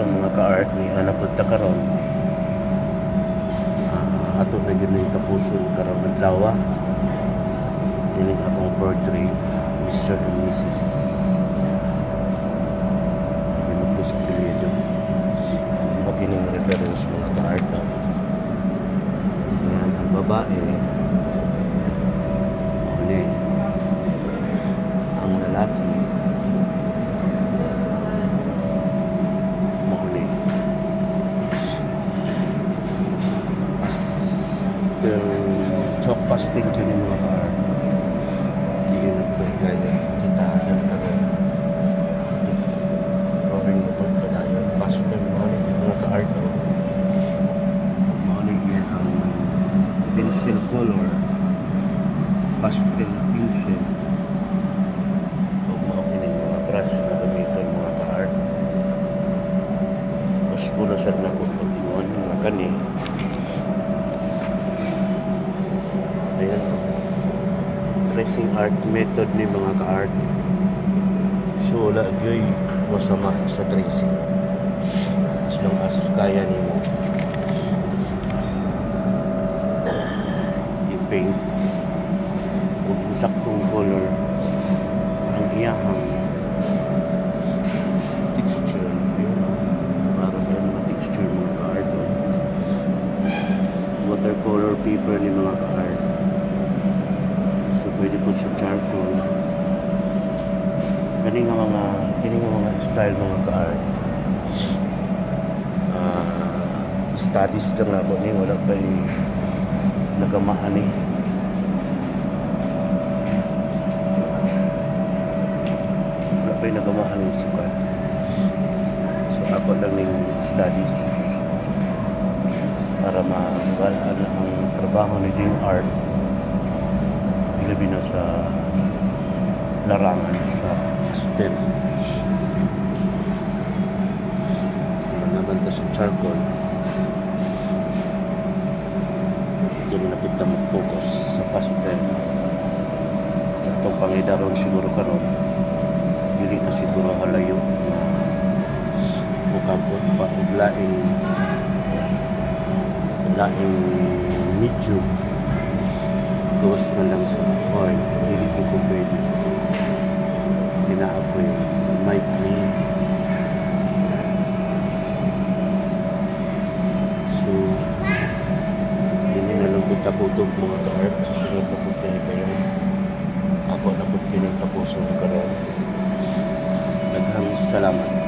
tapuso mga ka-art ni anapod ta karon. Ato na yun yung tapuso karon adlaw. Dining akong portrait, Mr. and Mrs. Pinagpus apelyido. Kining reference mga ka-art na. Ayan, ang babae uli, ang lalaki mauli. Pastel, chalk pastel dyan yung mga ka-art. Hindi na po gaya kita dyan karoon. Drawing na po pa tayo. Pastel mga ka-art o mauli yan ang pencil color, pastel pencil o mauli mga brush na gamiton mga ka-art. Mas muna sa na kung pag-iwan mga kani. Ayan, tracing art method ni mga ka-art. So wala joy masama sa tracing as long as kaya nimo i-paint kung saktong color ang iyahang texture. Yun, parang yan mga texture mga ka-art. Watercolor paper ni mga ka-art. So pwede po sa charcoal. Kani nga mga style mga ka-art. Studies lang ako ni wala pa nagamaan ni. Wala pa nagamaan ni sukat. So ako lang ning studies para mabalaan ang trabaho ni Ding Art. Ilabi na sa larangan sa pastel. Naman ta sa charcoal. Diyan napit na mag-focus sa pastel. Sa itong pangidaron siguro karon. Dili na siguro halayo na mukapot pa laing medium. Gawas na lang sa oil. Dili ko pwede. Tinaapoy might be. So taputog mga ka-art. Susunod na po kayo. Ako na po pinagtapuso karon. Daghang salamat.